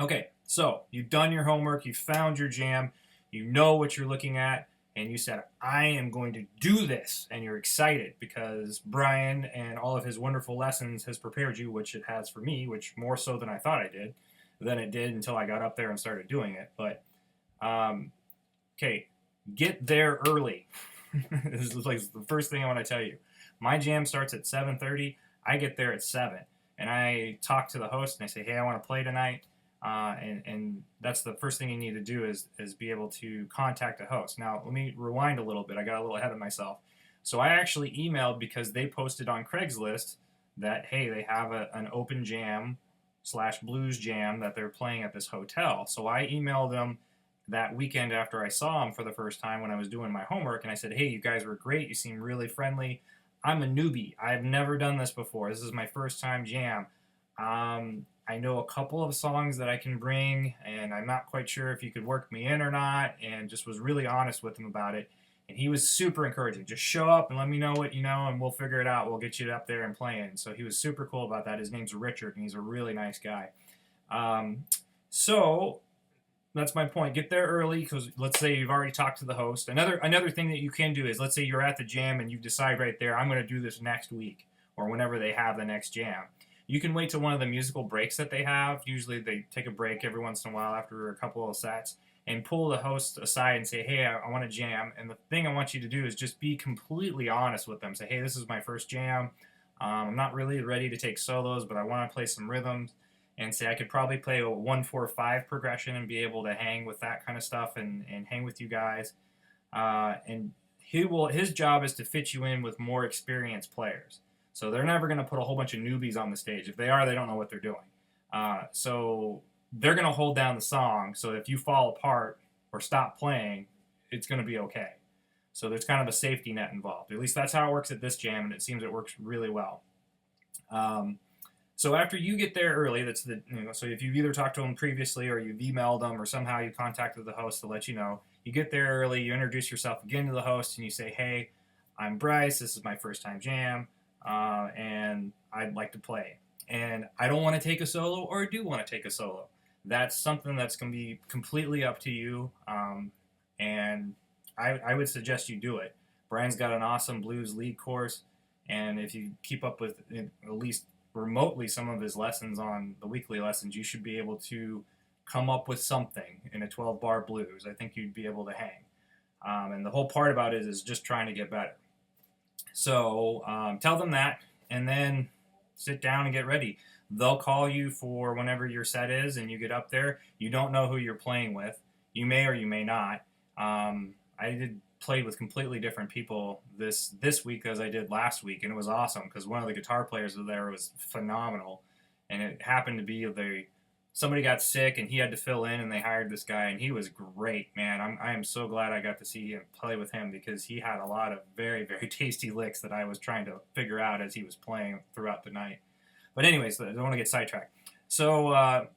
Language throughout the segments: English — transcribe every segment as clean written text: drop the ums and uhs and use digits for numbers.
Okay, so you've done your homework, you found your jam, you know what you're looking at, and you said, I am going to do this. And you're excited because Brian and all of his wonderful lessons has prepared you, which it has for me, which more so than I thought I did, than it did until I got up there and started doing it. But, um, okay, get there early. This is like the first thing I want to tell you. My jam starts at 7:30. I get there at 7, and I talk to the host and I say, "Hey, I want to play tonight." And that's the first thing you need to do is be able to contact a host. Now, let me rewind a little bit. I got a little ahead of myself. So I actually emailed because they posted on Craigslist that hey, they have an open jam slash blues jam that they're playing at this hotel. So I emailed them that weekend after I saw them for the first time when I was doing my homework, and I said, "Hey, you guys were great. You seem really friendly. I'm a newbie. I've never done this before. This is my first time jam. I know a couple of songs that I can bring, and I'm not quite sure if you could work me in or not." And just was really honest with him about it. And he was super encouraging. Just show up and let me know what you know, and we'll figure it out. We'll get you up there and playing. So he was super cool about that. His name's Richard, and he's a really nice guy. Um, so that's my point. Get there early because let's say you've already talked to the host. Another thing that you can do is let's say you're at the jam and you decide right there, I'm going to do this next week or whenever they have the next jam. You can wait till one of the musical breaks that they have. Usually they take a break every once in a while after a couple of sets and pull the host aside and say, "Hey, I want to jam." And the thing I want you to do is just be completely honest with them. Say, "Hey, this is my first jam. I'm not really ready to take solos, but I want to play some rhythms." And say I could probably play a 1-4-5 progression and be able to hang with that kind of stuff and hang with you guys. And his job is to fit you in with more experienced players. So they're never going to put a whole bunch of newbies on the stage. If they are, they don't know what they're doing. So they're going to hold down the song. So if you fall apart or stop playing, it's going to be okay. So there's kind of a safety net involved. At least that's how it works at this jam, and it seems it works really well. Um, so after you get there early, that's so if you've either talked to them previously or you've emailed them or somehow you contacted the host to let you know, you get there early, you introduce yourself again to the host, and you say, "Hey, I'm Bryce. This is my first time jam, and I'd like to play. And I don't want to take a solo, or I do want to take a solo. That's something that's going to be completely up to you, and I would suggest you do it. Brian's got an awesome blues lead course, and if you keep up with at least remotely some of his lessons on the weekly lessons, you should be able to come up with something in a 12 bar blues. I think you'd be able to hang. And the whole part about it is just trying to get better. So tell them that, and then sit down and get ready. They'll call you for whenever your set is, and you get up there. You don't know who you're playing with. You may or you may not. I did played with completely different people this week as I did last week, and it was awesome because one of the guitar players there was phenomenal, and it happened to be somebody got sick and he had to fill in, and they hired this guy, and he was great, man. I am so glad I got to see and play with him because he had a lot of very very tasty licks that I was trying to figure out as he was playing throughout the night. But anyways, I don't want to get sidetracked. So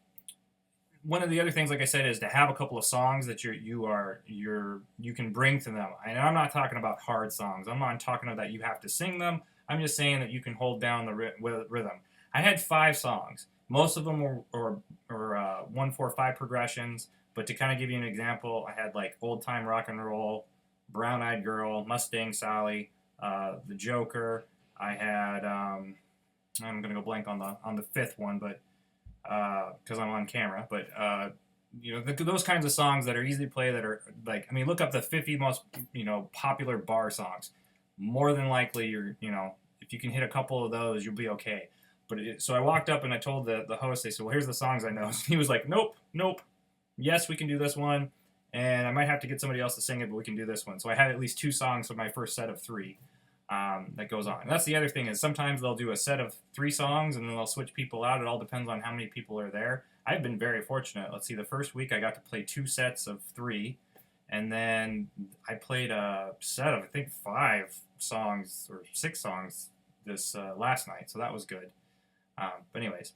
one of the other things, like I said, is to have a couple of songs that you can bring to them. And I'm not talking about hard songs. I'm not talking about that you have to sing them. I'm just saying that you can hold down the rhythm. I had 5 songs. Most of them were 1-4-5 progressions. But to kind of give you an example, I had like Old Time Rock and Roll, Brown Eyed Girl, Mustang Sally, The Joker. I had I'm gonna go blank on the fifth one, but because I'm on camera. But those kinds of songs that are easy to play, that are like, I mean, look up the 50 most popular bar songs. More than likely, if you can hit a couple of those, you'll be okay. So I walked up and I told the host. They said, "Well, here's the songs I know." He was like, "Nope, nope. Yes, we can do this one, and I might have to get somebody else to sing it, but we can do this one." So I had at least 2 songs for my first set of 3 that goes on. And that's the other thing, is sometimes they'll do a set of 3 songs and then they'll switch people out. It all depends on how many people are there. I've been very fortunate. Let's see, the first week I got to play 2 sets of 3, and then I played a set of I think 5 songs or 6 songs this last night, so that was good. But anyways,